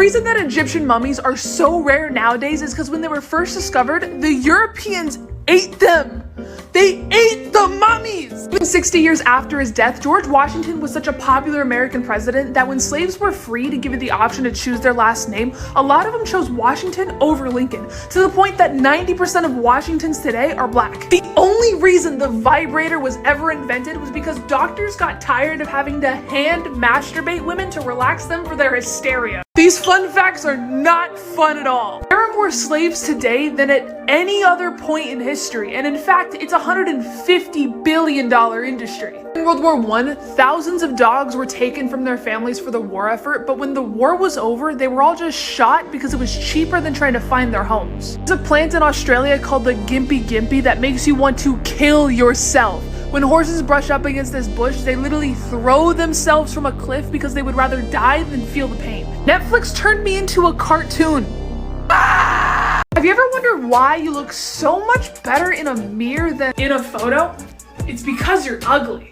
reason that Egyptian mummies are so rare nowadays is because when they were first discovered, the Europeans ate them. They ate the mummies! Even 60 years after his death, George Washington was such a popular American president that when slaves were free to give it the option to choose their last name, a lot of them chose Washington over Lincoln, to the point that 90% of Washingtons today are black. The only reason the vibrator was ever invented was because doctors got tired of having to hand masturbate women to relax them for their hysteria. These fun facts are not fun at all. There are more slaves today than at any other point in history, and in fact, it's a $150 billion industry. In World War I, thousands of dogs were taken from their families for the war effort, but when the war was over, they were all just shot because it was cheaper than trying to find their homes. There's a plant in Australia called the gimpy gimpy that makes you want to kill yourself. When horses brush up against this bush, they literally throw themselves from a cliff because they would rather die than feel the pain. Netflix turned me into a cartoon. Ah! Have you ever wondered why you look so much better in a mirror than in a photo? It's because you're ugly.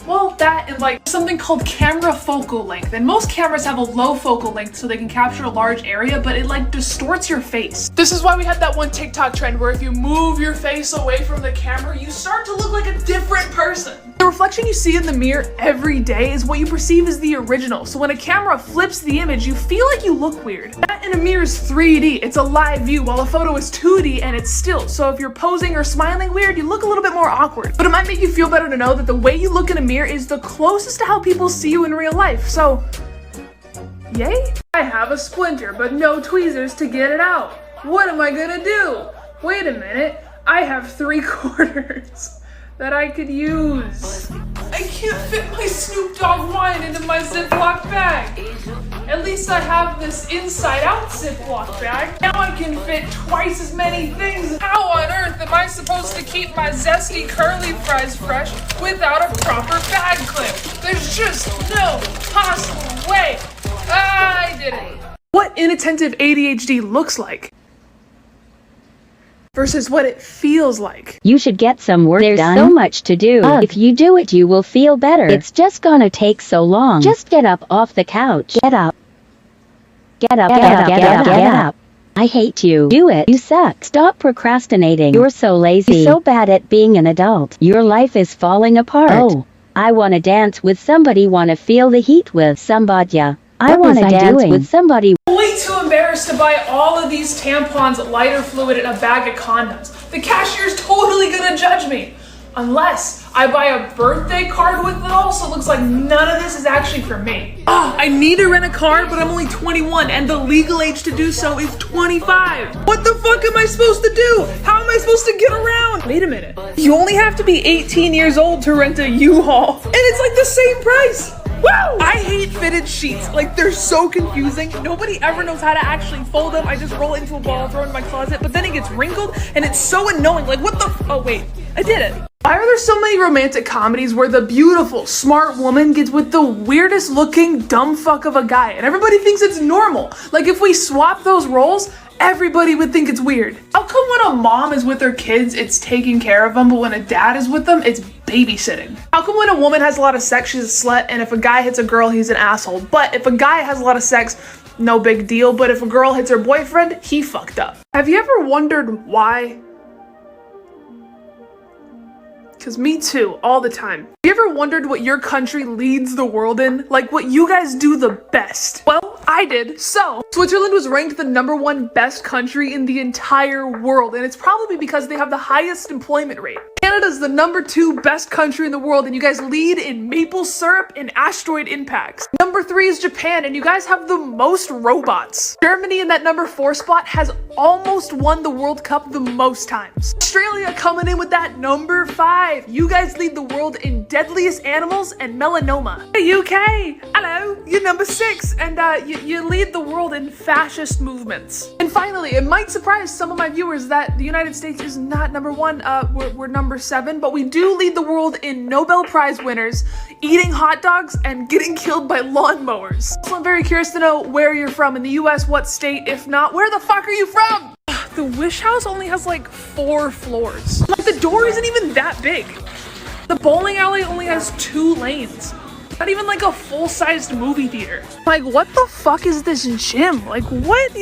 Well, that and like something called camera focal length. And most cameras have a low focal length so they can capture a large area, but it like distorts your face. This is why we had that one TikTok trend where if you move your face away from the camera, you start to look like a different person. The reflection you see in the mirror every day is what you perceive as the original. So when a camera flips the image, you feel like you look weird. That in a mirror is 3D, it's a live view, while a photo is 2D and it's still. So if you're posing or smiling weird, you look a little bit more awkward. But it might make you feel better to know that the way you look in a mirror is the closest to how people see you in real life. So, yay? I have a splinter, but no tweezers to get it out. What am I gonna do? Wait a minute, I have 3/4 that I could use. I can't fit my Snoop Dogg wine into my Ziploc bag. At least I have this inside out Ziploc bag. Now I can fit twice as many things. How on earth am I supposed to keep my zesty curly fries fresh without a proper bag clip? There's just no possible way. I did it. What inattentive ADHD looks like versus what it feels like. You should get some work done. There's so much to do. If you do it, you will feel better. It's just gonna take so long. Just get up off the couch. Get up. Get up, get up, get up, get up. I hate you. Do it. You suck. Stop procrastinating. You're so lazy. So bad at being an adult. Your life is falling apart. Oh, I wanna dance with somebody. Wanna feel the heat with somebody. I wanna dance with somebody. Way too embarrassed to buy all of these tampons, lighter fluid, and a bag of condoms. The cashier's totally gonna judge me. Unless I buy a birthday card with it all, so it looks like none of this is actually for me. I need to rent a car, but I'm only 21, and the legal age to do so is 25. What the fuck am I supposed to do? How am I supposed to get around? Wait a minute. You only have to be 18 years old to rent a U-Haul, and it's like the same price. Woo! I hate fitted sheets. Like, they're so confusing. Nobody ever knows how to actually fold them. I just roll it into a ball, throw it in my closet, but then it gets wrinkled, and it's so annoying. Like, what the oh wait, I did it. Why are there so many romantic comedies where the beautiful, smart woman gets with the weirdest looking dumb fuck of a guy, and everybody thinks it's normal? Like, if we swap those roles, everybody would think it's weird. How come when a mom is with her kids, it's taking care of them, but when a dad is with them, it's babysitting? How come when a woman has a lot of sex, she's a slut, and if a guy hits a girl, he's an asshole? But if a guy has a lot of sex, no big deal, but if a girl hits her boyfriend, he fucked up. Have you ever wondered why? Because me too, all the time. Have you ever wondered what your country leads the world in? Like, what you guys do the best? Well, I did. So, Switzerland was ranked the #1 best country in the entire world, and it's probably because they have the highest employment rate. Canada's the #2 best country in the world, and you guys lead in maple syrup and asteroid impacts. #3 is Japan, and you guys have the most robots. Germany in that #4 spot has almost won the World Cup the most times. Australia coming in with that #5. You guys lead the world in deadliest animals and melanoma. The UK, hello, you're #6, and you lead the world in fascist movements. And finally, it might surprise some of my viewers that the United States is not #1, we're #7, but we do lead the world in Nobel Prize winners, eating hot dogs, and getting killed by lawnmowers. So I'm very curious to know where you're from in the US, what state, if not, where the fuck are you from? The Wish House only has like 4 floors. Like, the door isn't even that big. The bowling alley only has 2 lanes. Not even like a full-sized movie theater. Like, what the fuck is this gym? Like, what?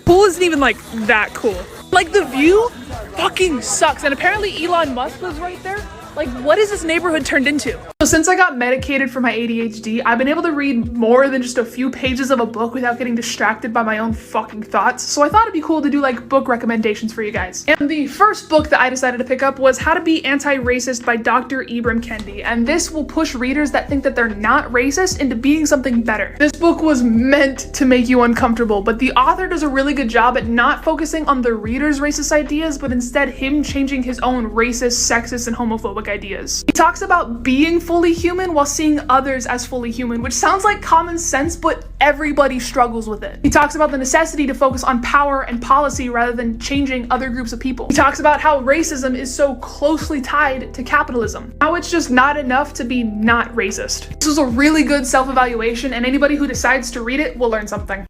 Pool isn't even like that cool. Like, the view fucking sucks. And apparently Elon Musk lives right there. Like, what is this neighborhood turned into? So since I got medicated for my ADHD, I've been able to read more than just a few pages of a book without getting distracted by my own fucking thoughts. So I thought it'd be cool to do like book recommendations for you guys. And the first book that I decided to pick up was How to Be Anti-Racist by Dr. Ibram Kendi. And this will push readers that think that they're not racist into being something better. This book was meant to make you uncomfortable, but the author does a really good job at not focusing on the reader's racist ideas, but instead him changing his own racist, sexist, and homophobic ideas. He talks about being fully human while seeing others as fully human, which sounds like common sense, but everybody struggles with it. He talks about the necessity to focus on power and policy rather than changing other groups of people. He talks about how racism is so closely tied to capitalism, how it's just not enough to be not racist. This was a really good self-evaluation, and anybody who decides to read it will learn something.